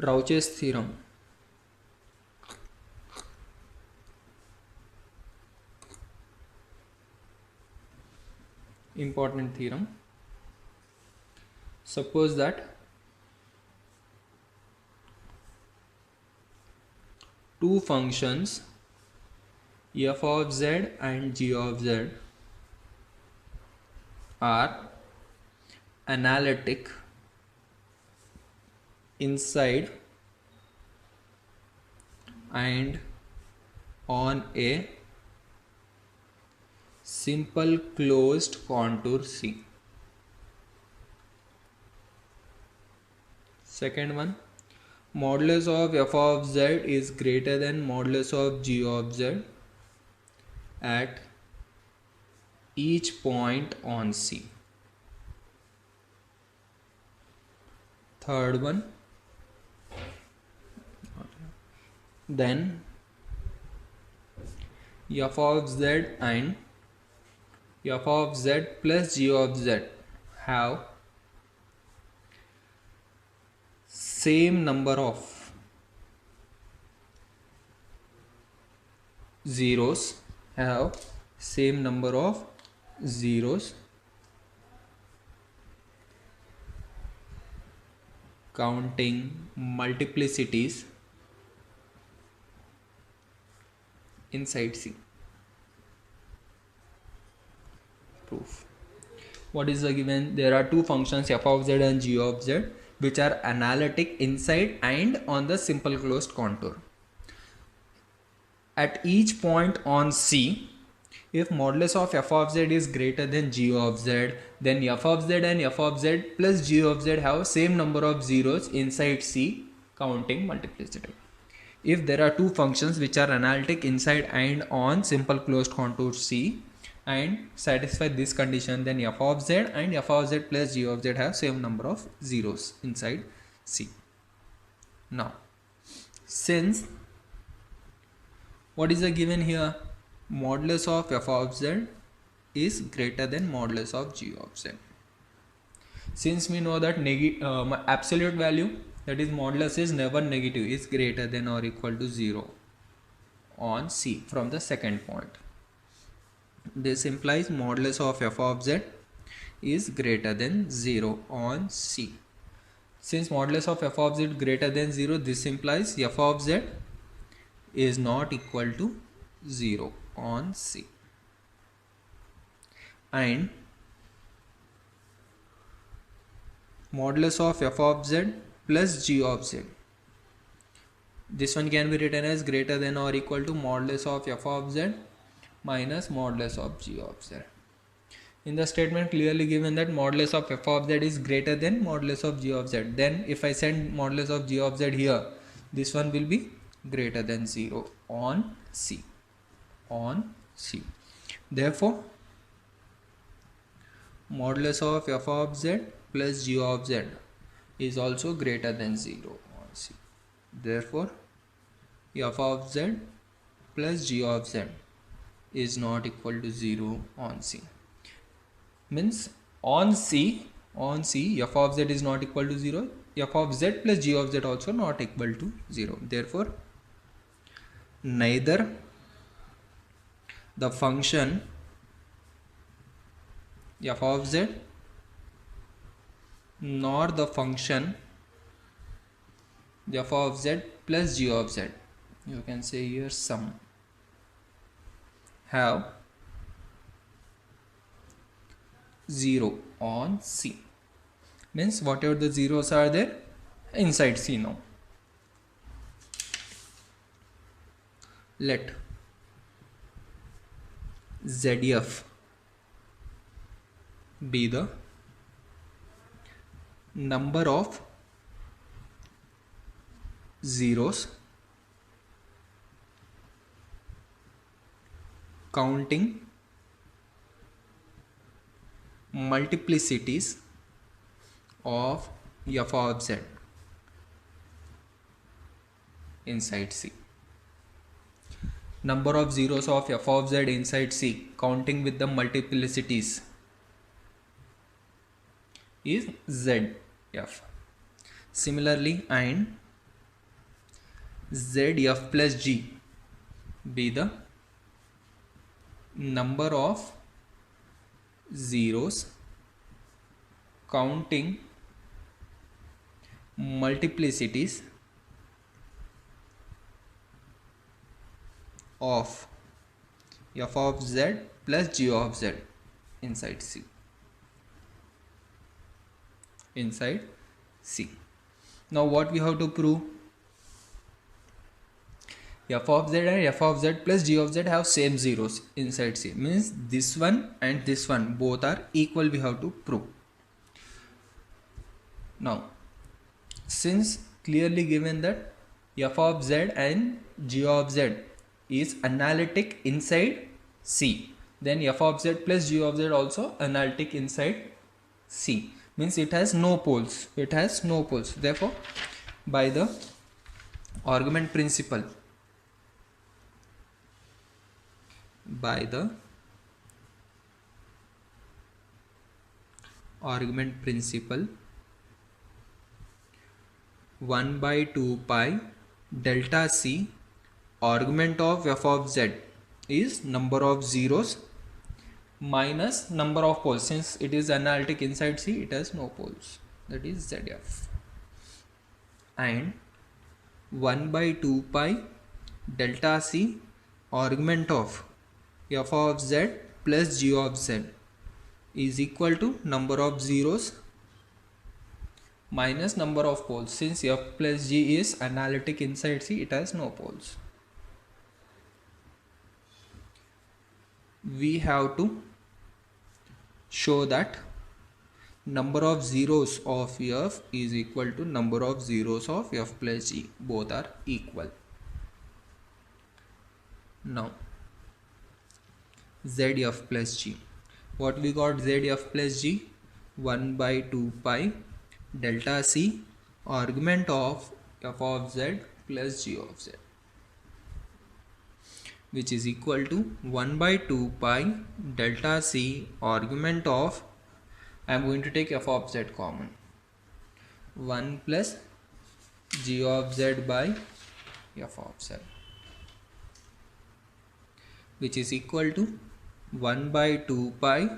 Rauch's theorem. Important theorem. Suppose that two functions f of z and g of z are analytic inside and on a simple closed contour C. Second one, modulus of f of z is greater than modulus of g of z at each point on C. Third one, then f of z and f of z plus g of z have same number of zeros, counting multiplicities inside C. Proof. What is the given? There are two functions f of z and g of z which are analytic inside and on the simple closed contour. At each point on C, if modulus of f of z is greater than g of z, then f of z and f of z plus g of z have same number of zeros inside C, counting multiplicity. If there are two functions which are analytic inside and on simple closed contour C and satisfy this condition, then f of z and f of z plus g of z have same number of zeros inside C. Now, since what is the given here? Modulus of f of z is greater than modulus of g of z. Since we know that absolute value, that is modulus, is never negative, is greater than or equal to 0 on C from the second point. This implies modulus of f of z is greater than 0 on C. Since modulus of f of z is greater than 0, this implies f of z is not equal to 0 on C. And modulus of f of z plus g of z, this one can be written as greater than or equal to modulus of f of z minus modulus of g of z. In the statement clearly given that modulus of f of z is greater than modulus of g of z, then if I send modulus of g of z here, this one will be greater than 0 on C. Therefore, modulus of f of z plus g of z is also greater than 0 on C. Therefore, f of z plus g of z is not equal to 0 on C. Means on C f of z is not equal to 0, f of z plus g of z also not equal to 0. Therefore, neither the function f of z nor the function f of z plus g of z, you can say here sum, have 0 on C. Means whatever the zeros are there inside C now. Let ZF be the number of zeros counting multiplicities of f of z inside C. Number of zeros of f of z inside C counting with the multiplicities is ZF. Similarly, and ZF plus G be the number of zeros counting multiplicities of f of z plus g of z inside C. Inside C. Now what we have to prove? F of z and f of z plus g of z have same zeros inside C. Means this one and this one both are equal, we have to prove. Now since clearly given that f of z and g of z is analytic inside C, then f of z plus g of z also analytic inside C. Means it has no poles. It has no poles. Therefore, by the argument principle, argument principle, 1 by 2 pi delta C argument of f of z is number of zeros minus number of poles. Since it is analytic inside C, it has no poles, that is ZF. And 1 by 2 pi delta C argument of f of z plus g of z is equal to number of zeros minus number of poles. Since f plus g is analytic inside C, it has no poles. We have to show that number of zeros of f is equal to number of zeros of f plus g. Both are equal. Now ZF plus g. What we got? ZF plus g 1 by 2 pi delta C argument of f of z plus g of z, which is equal to 1 by 2 pi delta C argument of, I am going to take f of z common, 1 plus g of z by f of z, which is equal to 1 by 2 pi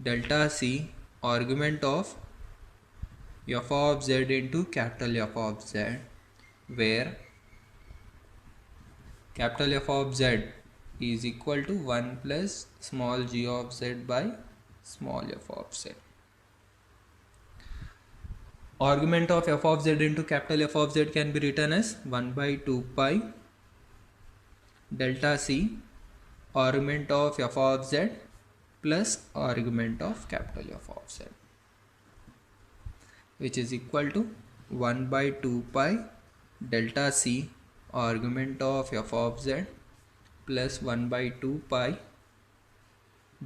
delta C argument of f of z into capital F of z, where capital F of z is equal to 1 plus small g of z by small f of z. Argument of f of z into capital F of z can be written as 1 by 2 pi delta C argument of f of z plus argument of capital F of z, which is equal to 1 by 2 pi delta C argument of f of z plus 1 by 2 pi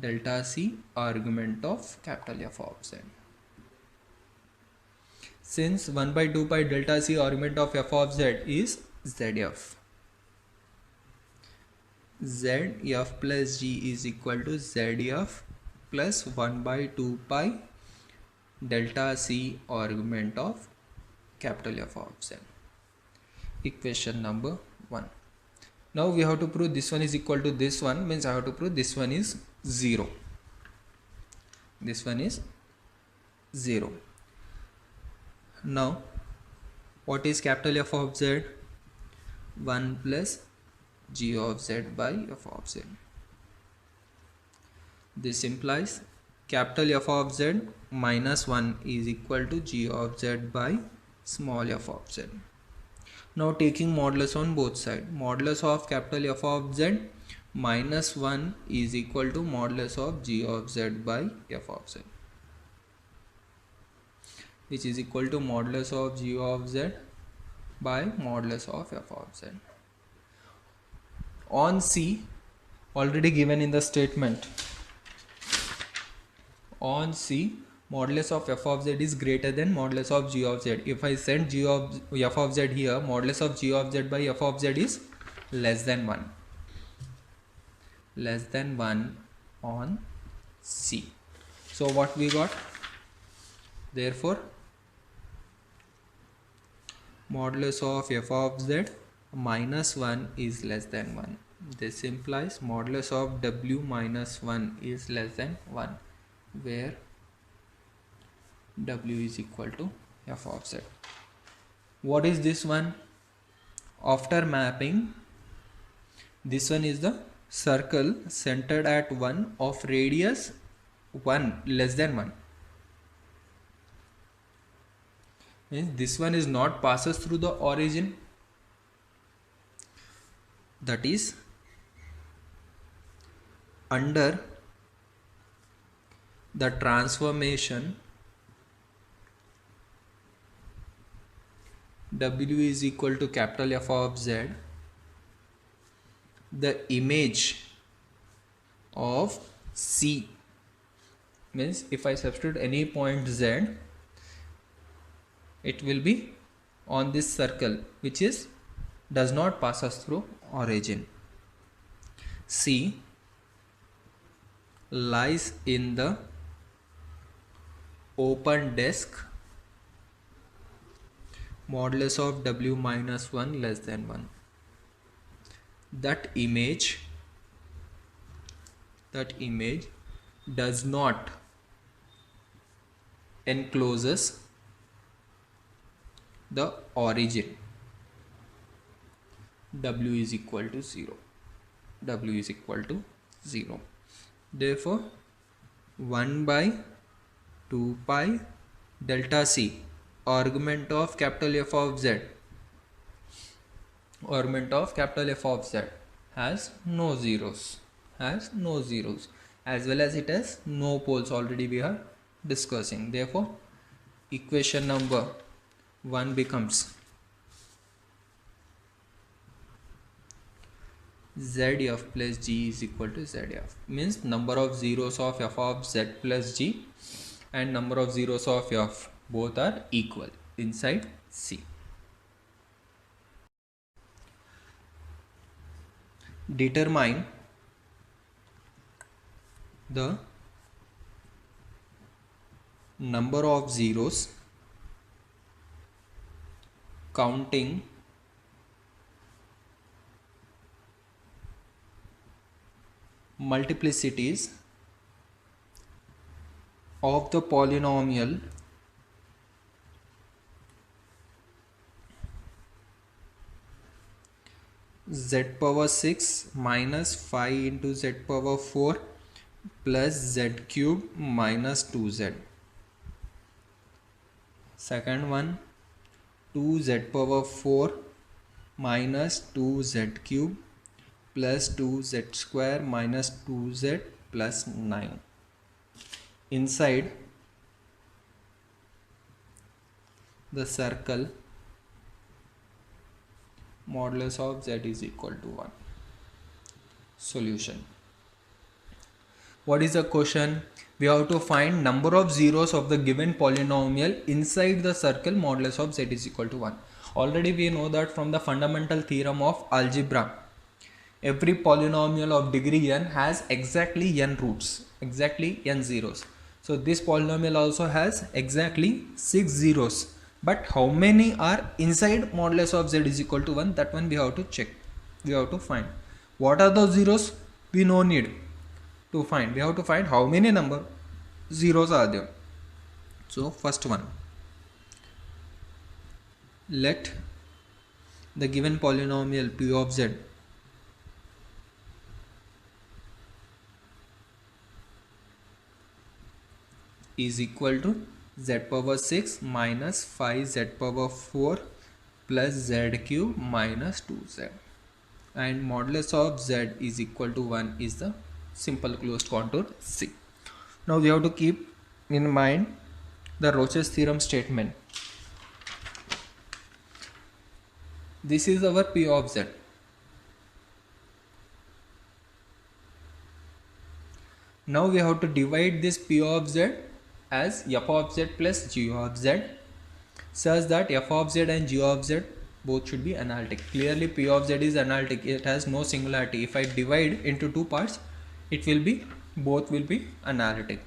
delta C argument of capital F of z. Since 1 by 2 pi delta C argument of f of z is ZF, ZF plus G is equal to ZF plus 1 by 2 pi delta C argument of capital F of z. Equation number 1. Now we have to prove this one is equal to this one, means I have to prove this one is 0. This one is 0. Now what is capital F of z? 1 plus g of z by f of z. This implies capital F of z minus 1 is equal to g of z by small f of z. Now taking modulus on both sides, modulus of capital F of z minus 1 is equal to modulus of g of z by f of z, which is equal to modulus of g of z by modulus of f of z. On C, already given in the statement, on C, modulus of f of z is greater than modulus of g of z. If I send g of f of z here, modulus of g of z by f of z is less than 1. Less than 1 on C. So what we got? Therefore, modulus of f of z minus 1 is less than 1. This implies modulus of w minus 1 is less than 1, where w is equal to f of z. What is this one? After mapping, this one is the circle centered at 1 of radius 1 less than 1. Means this one is not passes through the origin, that is under the transformation w is equal to capital F of z, the image of C, means if I substitute any point z, it will be on this circle which is does not pass us through origin. C lies in the open disk, modulus of w minus 1 less than 1. That image does not encloses the origin. W is equal to 0. W is equal to 0. Therefore 1 by 2 pi delta C, argument of capital F of z, argument of capital F of z has no zeros, as well as it has no poles, already we are discussing. Therefore equation number 1 becomes zf plus g is equal to zf, means number of zeros of f of z plus g and number of zeros of f both are equal inside C. Determine the number of zeros counting multiplicities of the polynomial z power 6 minus 5 into z power 4 plus z cube minus 2z. Second one, 2z power 4 minus 2z cube plus 2z square minus 2z plus 9. Inside the circle, modulus of z is equal to 1. Solution. What is the question? We have to find number of zeros of the given polynomial inside the circle modulus of z is equal to 1. Already we know that from the fundamental theorem of algebra, every polynomial of degree n has exactly n roots, exactly n zeros. So this polynomial also has exactly 6 zeros. But how many are inside modulus of z is equal to 1? That one we have to check. We have to find. What are those zeros? We no need to find. We have to find how many number zeros are there. So first one. Let the given polynomial p of z is equal to z power 6 minus 5 z power 4 plus z cube minus 2z, and modulus of z is equal to 1 is the simple closed contour C. Now we have to keep in mind the Roche's theorem statement. This is our p of z. Now we have to divide this p of z as f of z plus g of z, such that f of z and g of z both should be analytic. Clearly p of z is analytic, it has no singularity. If I divide into two parts, it will be, both will be analytic.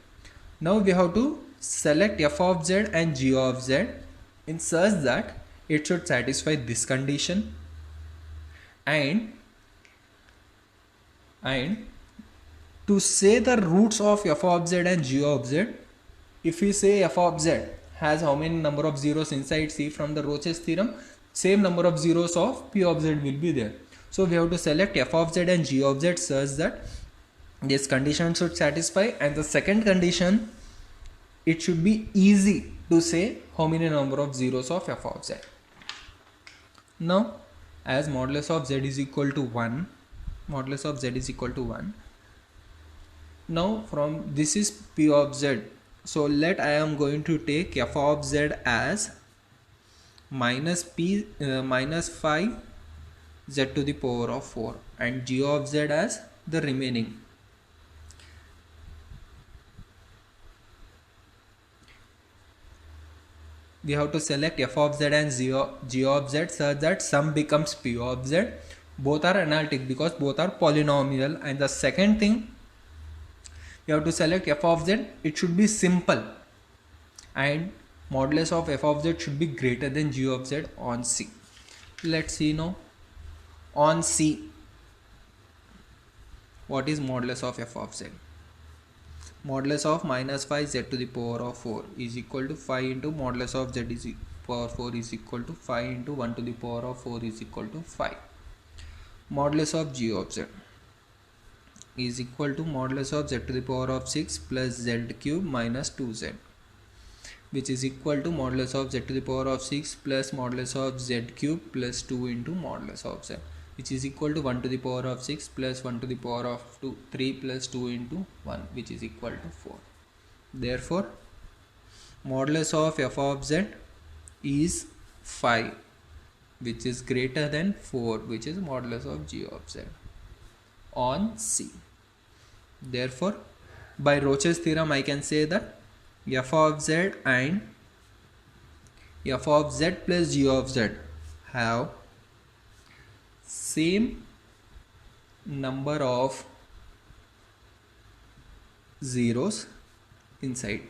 Now we have to select f of z and g of z in such that it should satisfy this condition and to say the roots of f of z and g of z, if we say f of z has how many number of zeros inside C from the Roche's theorem, same number of zeros of p of z will be there. So we have to select f of z and g of z such that this condition should satisfy, and the second condition, it should be easy to say how many number of zeros of f of z. Now as modulus of z is equal to 1, modulus of z is equal to 1. Now from this is p of z, so let I am going to take f of z as minus 5 z to the power of 4 and g of z as the remaining. We have to select f of z and g of z such that sum becomes p of z. Both are analytic because both are polynomial. And the second thing, you have to select f of z, it should be simple, and modulus of f of z should be greater than g of z on C. Let's see now. On C, what is modulus of f of z? Modulus of minus 5 z to the power of 4 is equal to 5 into modulus of z is power 4 is equal to 5 into 1 to the power of 4 is equal to 5. Modulus of g of z is equal to modulus of z to the power of 6 plus z cube minus 2z, which is equal to modulus of z to the power of 6 plus modulus of z cube plus 2 into modulus of z, which is equal to 1 to the power of 6 plus 1 to the power of 3 plus 2 into 1, which is equal to 4. Therefore, modulus of f of z is 5, which is greater than 4, which is modulus of g of z on C. Therefore, by Roche's theorem, I can say that f of z and f of z plus g of z have same number of zeros inside.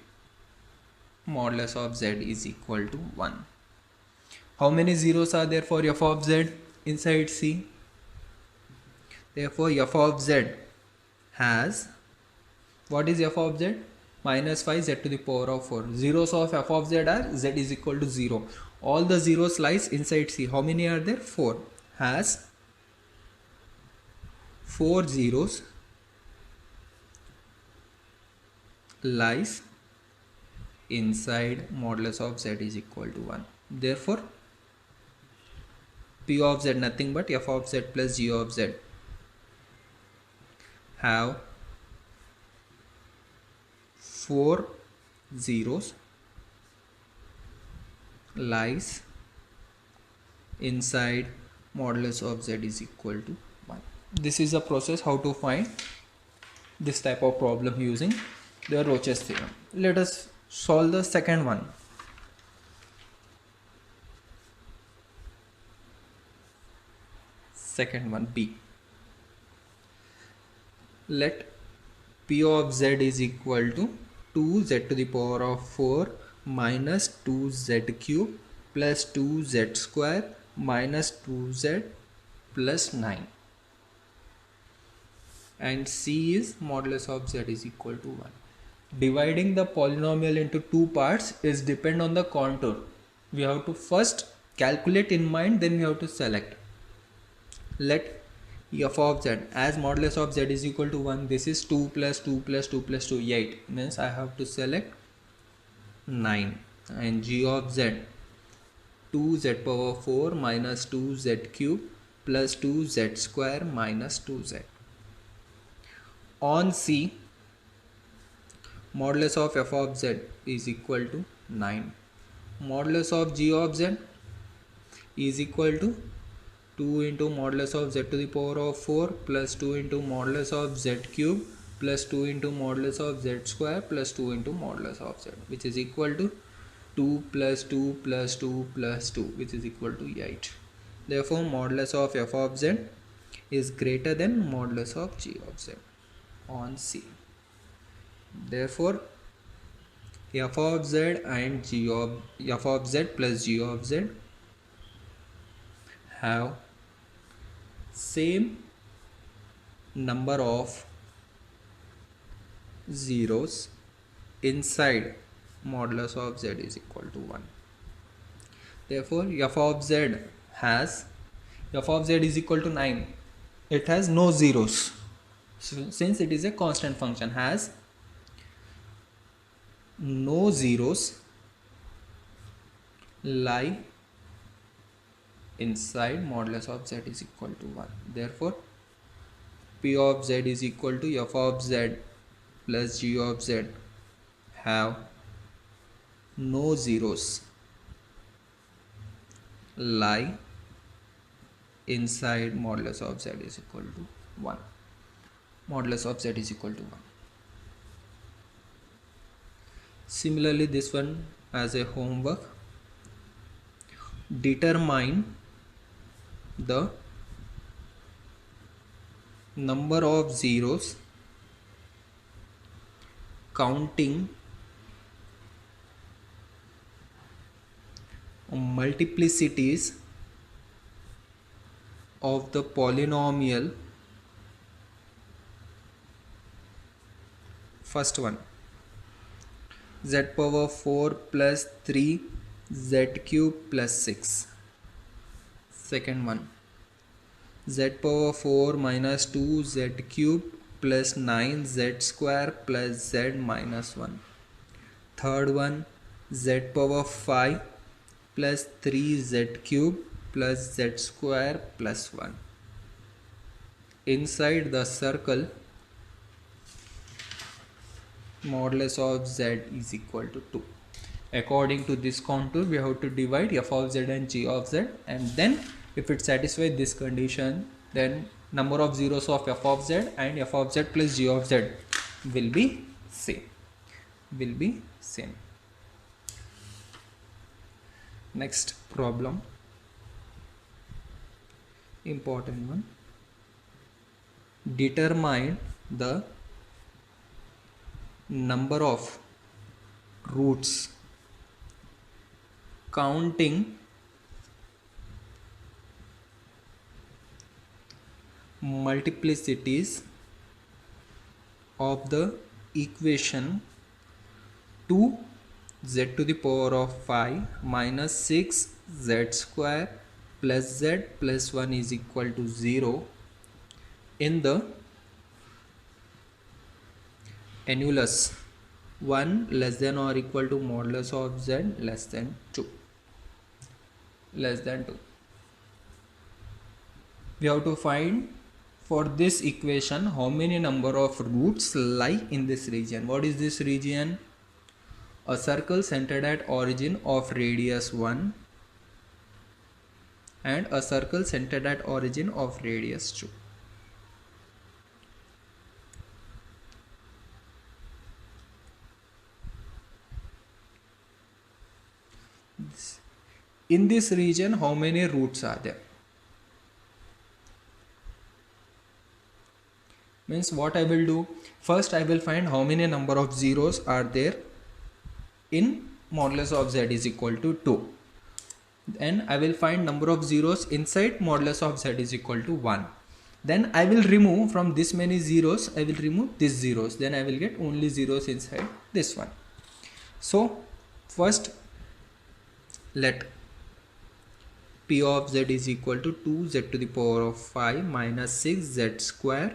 Modulus of z is equal to 1. How many zeros are there for f of z inside C? Therefore, f of z has, what is f of z? Minus 5 z to the power of 4. Zeros of f of z are z is equal to 0. All the zeros lies inside C. How many are there? 4. Has 4 zeros lies inside modulus of z is equal to 1. Therefore, p of z nothing but f of z plus g of z have 4 zeros lies inside modulus of z is equal to 1. This is the process how to find this type of problem using the Roche's theorem. Let us solve the second one. Second one, B. Let p of z is equal to 2z to the power of 4 minus 2z cube plus 2z square minus 2z plus 9, and C is modulus of z is equal to 1. Dividing the polynomial into two parts is depend on the contour. We have to first calculate in mind, then we have to select. Let f of z as modulus of z is equal to 1, this is 2 plus 2 plus 2 plus 2, 8, means I have to select 9, and g of z 2z power 4 minus 2z cube plus 2z square minus 2z. On C, modulus of f of z is equal to 9. Modulus of g of z is equal to 2 into modulus of z to the power of 4 plus 2 into modulus of z cube plus 2 into modulus of z square plus 2 into modulus of z, which is equal to 2 plus 2 plus 2 plus 2, which is equal to 8. Therefore, modulus of f of z is greater than modulus of g of z on C. Therefore, f of z and f of z plus g of z have same number of zeros inside modulus of z is equal to 1. Therefore f of z has, f of z is equal to 9, it has no zeros. So since it is a constant function, has no zeros lie inside modulus of z is equal to 1. Therefore p of z is equal to f of z plus g of z have no zeros lie inside modulus of z is equal to 1. Modulus of z is equal to 1. Similarly, this one as a homework, determine the number of zeros counting multiplicities of the polynomial. First one, z power 4 plus 3 z cube plus 6. Second one, z power 4 minus 2 z cube plus 9 z square plus z minus 1. Third one, z power 5 plus 3 z cube plus z square plus 1. Inside the circle, modulus of z is equal to 2. According to this contour, we have to divide f of z and g of z, and then if it satisfies this condition, then number of zeros of f of z and f of z plus g of z will be same. Next problem, important one, determine the number of roots counting multiplicities of the equation 2z to the power of 5 minus 6 z square plus z plus 1 is equal to 0 in the annulus 1 less than or equal to modulus of z less than 2. We have to find for this equation how many number of roots lie in this region. What is this region? A circle centered at origin of radius 1 and a circle centered at origin of radius 2. In this region, how many roots are there? Means what I will do, first I will find how many number of zeros are there in modulus of z is equal to 2. Then I will find number of zeros inside modulus of z is equal to 1. Then I will remove from this many zeros, I will remove these zeros. Then I will get only zeros inside this one. So first let p of z is equal to 2z to the power of 5 minus 6z square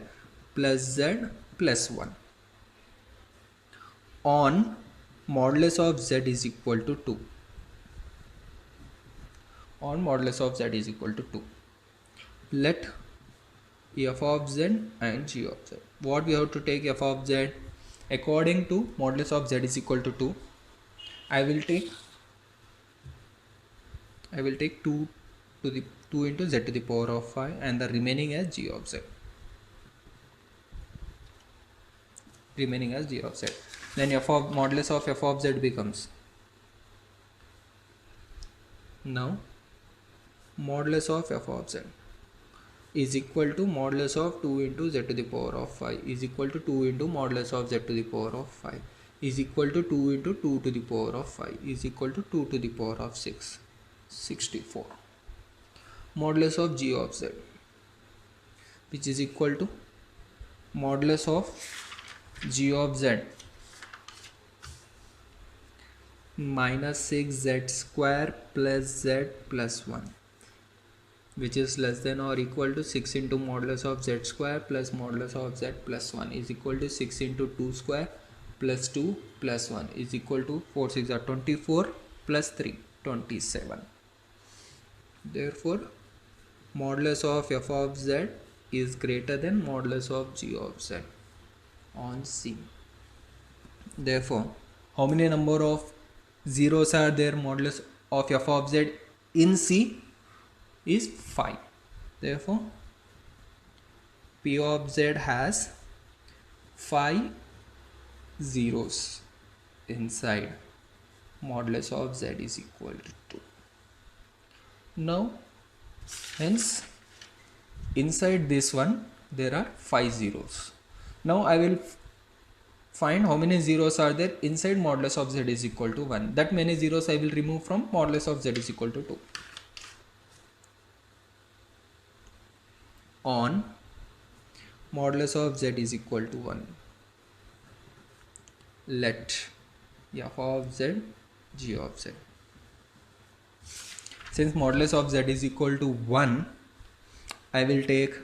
plus z plus 1 on modulus of z is equal to 2. On modulus of z is equal to 2. Let f of z and g of z. What we have to take f of z? According to modulus of z is equal to 2, I will take 2 to the 2 into z to the power of 5 and the remaining as g of z. Then f of modulus of f of z becomes, now modulus of f of z is equal to modulus of 2 into z to the power of 5 is equal to 2 into modulus of z to the power of 5 is equal to 2 into 2 to the power of 5 is equal to 2 to the power of 6, 64. Modulus of g of z which is equal to modulus of g of z minus 6z square plus z plus 1, which is less than or equal to 6 into modulus of z square plus modulus of z plus 1 is equal to 6 into 2 square plus 2 plus 1 is equal to 4 6 are 24 plus 3 27. Therefore modulus of f of z is greater than modulus of g of z on C. Therefore how many number of zeros are there modulus of f of z in C is 5. Therefore P of z has 5 zeros inside. Modulus of z is equal to 2. Now hence inside this one there are 5 zeros. Now I will find how many zeros are there inside modulus of z is equal to 1. That many zeros I will remove from modulus of z is equal to 2. On modulus of z is equal to 1, let f of z g of z. Since modulus of z is equal to 1, I will take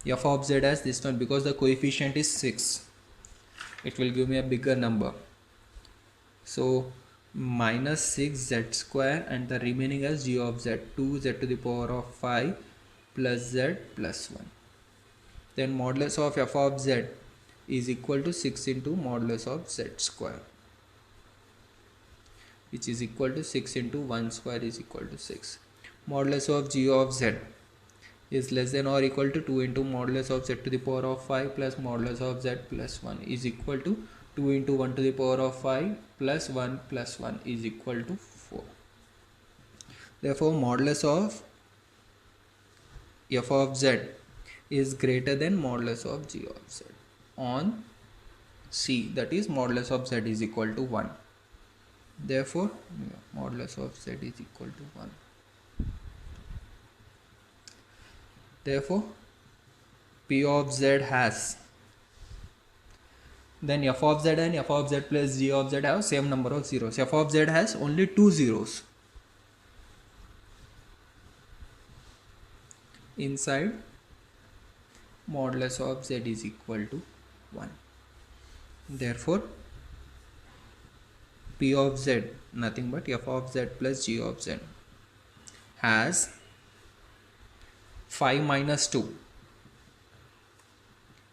f of z as this one because the coefficient is 6. It will give me a bigger number. So minus 6z square and the remaining as g of z, 2z to the power of 5 plus z plus 1. Then modulus of f of z is equal to 6 into modulus of z square, which is equal to 6 into 1 square is equal to 6. Modulus of g of z is less than or equal to 2 into modulus of z to the power of 5 plus modulus of z plus 1 is equal to 2 into 1 to the power of 5 plus 1 is equal to 4. Therefore modulus of f of z is greater than modulus of g of z on C, that is modulus of z is equal to 1. Therefore modulus of z is equal to 1. Therefore P of z has, then f of z and f of z plus g of z have same number of zeros. F of z has only 2 zeros inside modulus of z is equal to 1. Therefore P of z, nothing but f of z plus g of z, has 5 minus 2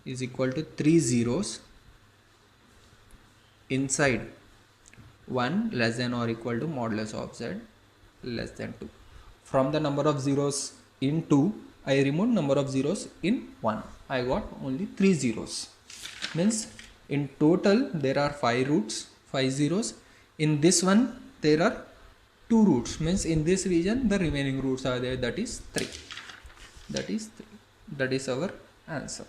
is equal to 3 zeros inside 1 less than or equal to modulus of z less than 2. From the number of zeros in 2, I removed number of zeros in 1. I got only 3 zeros. Means in total there are 5 roots, 5 zeros. In this one there are 2 roots. Means in this region the remaining roots are there, that is 3. That is 3. That is our answer.